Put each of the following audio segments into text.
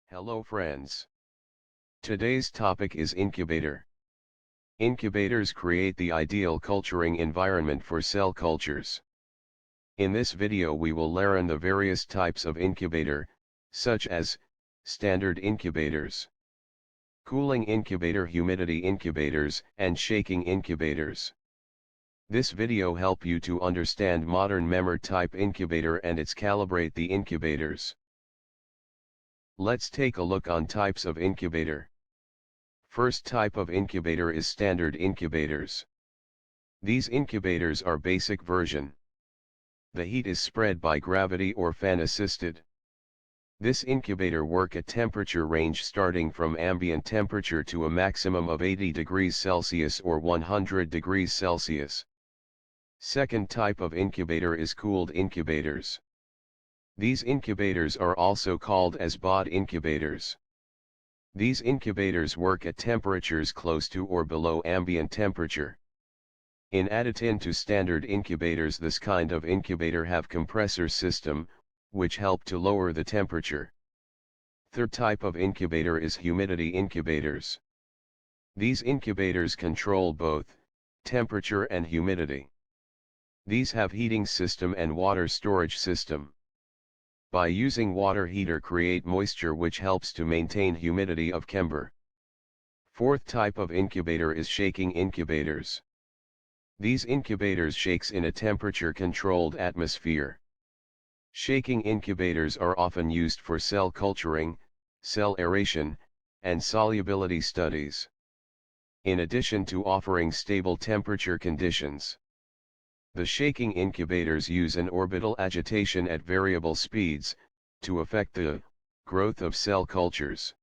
Hello friends. Today's topic is incubator. Incubators create the ideal culturing environment for cell cultures. In this video we will learn the various types of incubator, such as standard incubators, cooling incubator, humidity incubators, and shaking incubators. This video help you to understand modern MEMR type incubator and its calibrate the incubators. Let's take a look on types of incubator. First type of incubator is standard incubators. These incubators are basic version. The heat is spread by gravity or fan assisted. This incubator work at temperature range starting from ambient temperature to a maximum of 80 degrees Celsius or 100 degrees Celsius. Second type of incubator is cooled incubators. These incubators are also called as BOD incubators. These incubators work at temperatures close to or below ambient temperature. In addition to standard incubators, this kind of incubator have compressor system, which help to lower the temperature. Third type of incubator is humidity incubators. These incubators control both temperature and humidity. These have heating system and water storage system. By using water heater create moisture which helps to maintain humidity of chamber. Fourth type of incubator is shaking incubators. These incubators shakes in a temperature controlled atmosphere. Shaking incubators are often used for cell culturing, cell aeration, and solubility studies. In addition to offering stable temperature conditions, the shaking incubators use an orbital agitation at variable speeds, to affect the growth of cell cultures.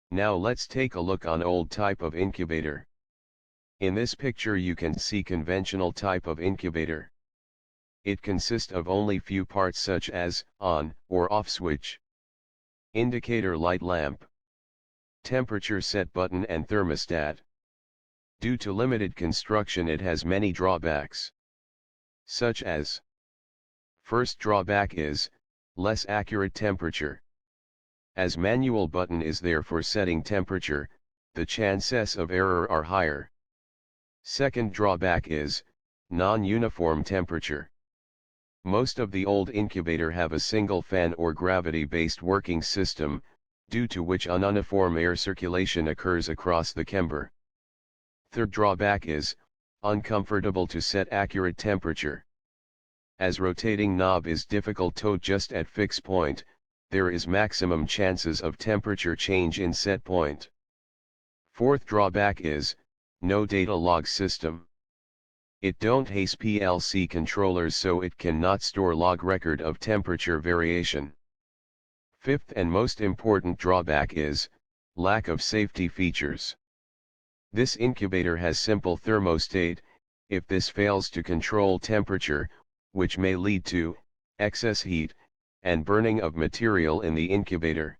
Now let's take a look on old type of incubator. In this picture you can see conventional type of incubator. It consists of only few parts such as on or off switch, indicator light lamp, temperature set button and thermostat. Due to limited construction it has many drawbacks, such as: first drawback is less accurate temperature. As manual button is there for setting temperature, the chances of error are higher. Second drawback is non-uniform temperature. Most of the old incubator have a single fan or gravity-based working system, due to which ununiform air circulation occurs across the chamber. Third drawback is uncomfortable to set accurate temperature. As rotating knob is difficult to adjust at fixed point, there is maximum chances of temperature change in set point. Fourth drawback is no data log system. It don't has PLC controllers, so it cannot store log record of temperature variation. Fifth and most important drawback is lack of safety features. This incubator has simple thermostat. If this fails to control temperature, which may lead to excess heat and burning of material in the incubator.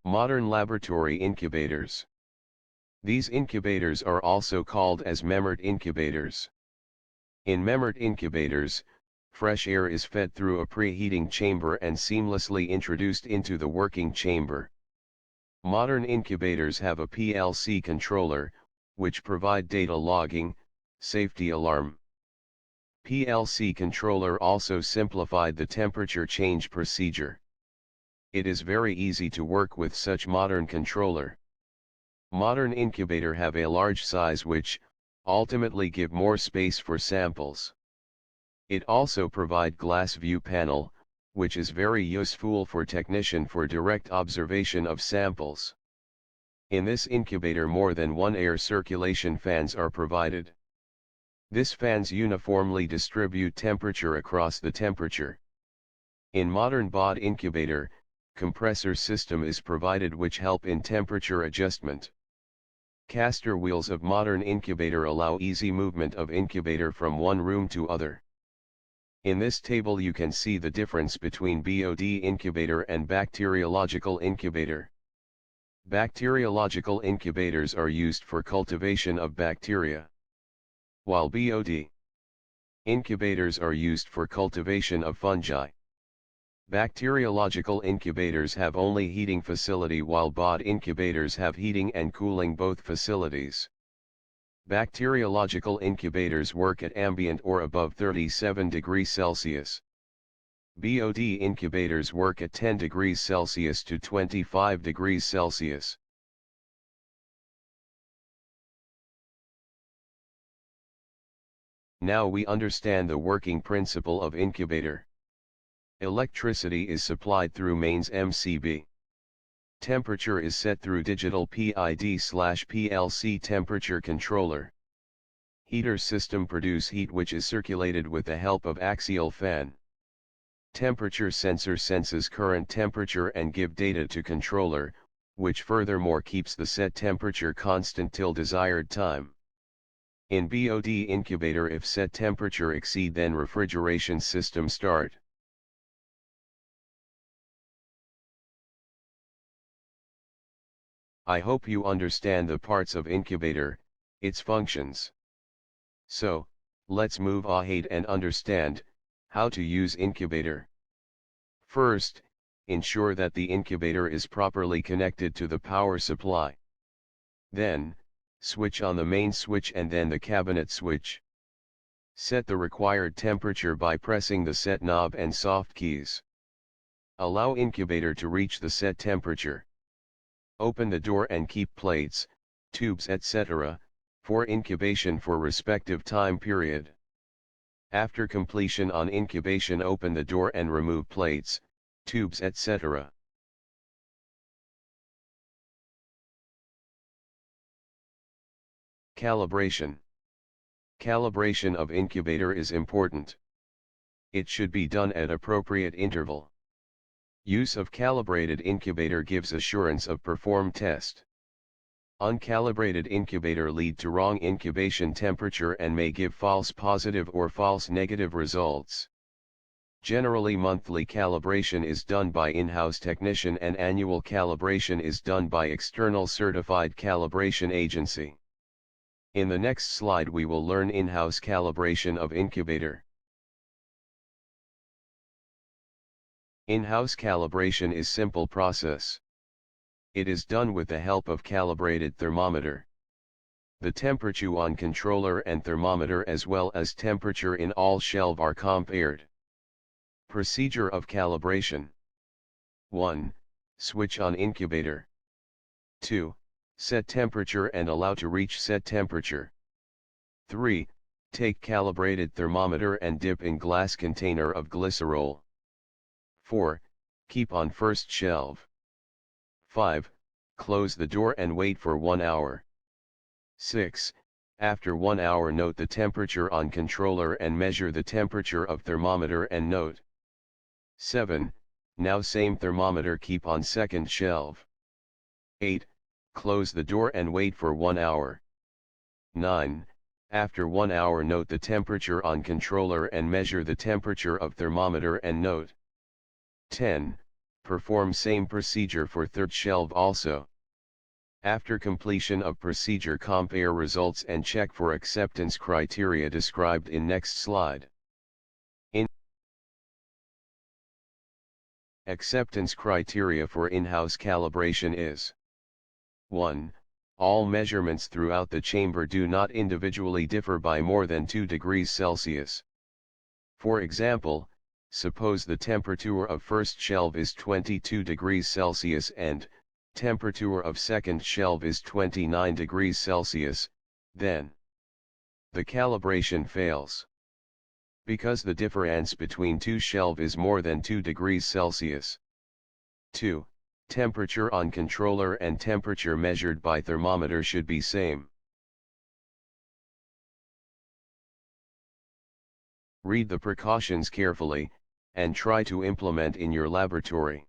Modern laboratory incubators. These incubators are also called as MEMR incubators. In MEMR incubators, fresh air is fed through a preheating chamber and seamlessly introduced into the working chamber. Modern incubators have a PLC controller, which provide data logging, safety alarm. PLC controller also simplified the temperature change procedure. It is very easy to work with such modern controller. Modern incubator have a large size which ultimately give more space for samples. It also provide glass view panel, which is very useful for technician for direct observation of samples. In this incubator more than one air circulation fans are provided. These fans uniformly distribute temperature across the temperature. In modern BOD incubator, compressor system is provided which help in temperature adjustment. Caster wheels of modern incubator allow easy movement of incubator from one room to other. In this table you can see the difference between BOD incubator and bacteriological incubator. Bacteriological incubators are used for cultivation of bacteria, while BOD incubators are used for cultivation of fungi. Bacteriological incubators have only heating facility while BOD incubators have heating and cooling both facilities. Bacteriological incubators work at ambient or above 37 degrees Celsius. BOD incubators work at 10 degrees Celsius to 25 degrees Celsius. Now we understand the working principle of incubator. Electricity is supplied through mains MCB. Temperature is set through digital PID/PLC temperature controller. Heater system produce heat which is circulated with the help of axial fan. Temperature sensor senses current temperature and give data to controller, which furthermore keeps the set temperature constant till desired time. In BOD incubator if set temperature exceed then refrigeration system start. I hope you understand the parts of incubator, its functions. So, let's move ahead and understand how to use incubator. First, ensure that the incubator is properly connected to the power supply. Then, switch on the main switch and then the cabinet switch. Set the required temperature by pressing the set knob and soft keys. Allow incubator to reach the set temperature. Open the door and keep plates, tubes etc. for incubation for respective time period. After completion on incubation open the door and remove plates, tubes etc. Calibration. Calibration of incubator is important. It should be done at appropriate interval. Use of calibrated incubator gives assurance of perform test. Uncalibrated incubator lead to wrong incubation temperature and may give false positive or false negative results. Generally monthly calibration is done by in-house technician and annual calibration is done by external certified calibration agency. In the next slide we will learn in-house calibration of incubator. In-house calibration is simple process. It is done with the help of calibrated thermometer. The temperature on controller and thermometer as well as temperature in all shelf are compared. Procedure of calibration. 1. Switch on incubator. 2. Set temperature and allow to reach set temperature. 3. Take calibrated thermometer and dip in glass container of glycerol. 4. Keep on first shelf. 5. Close the door and wait for 1 hour. 6. After 1 hour note the temperature on controller and measure the temperature of thermometer and note. 7. Now same thermometer keep on second shelf. 8. Close the door and wait for 1 hour. 9. After 1 hour note the temperature on controller and measure the temperature of thermometer and note. 10. Perform same procedure for third shelf also. After completion of procedure compare results and check for acceptance criteria described in next slide. Acceptance criteria for in-house calibration is 1. All measurements throughout the chamber do not individually differ by more than 2 degrees Celsius. For example, suppose the temperature of first shelf is 22 degrees Celsius and temperature of second shelf is 29 degrees Celsius, then The calibration fails. Because the difference between two shelves is more than 2 degrees Celsius. 2. Temperature on controller and temperature measured by thermometer should be same. Read the precautions carefully, and try to implement in your laboratory.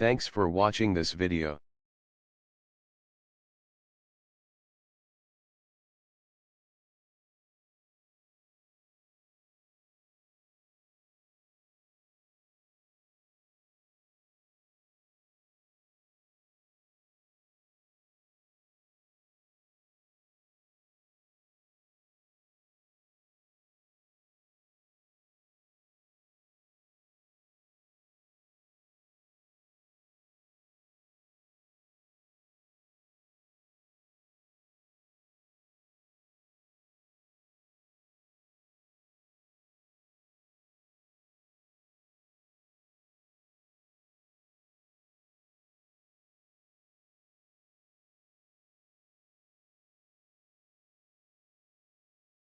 Thanks for watching this video.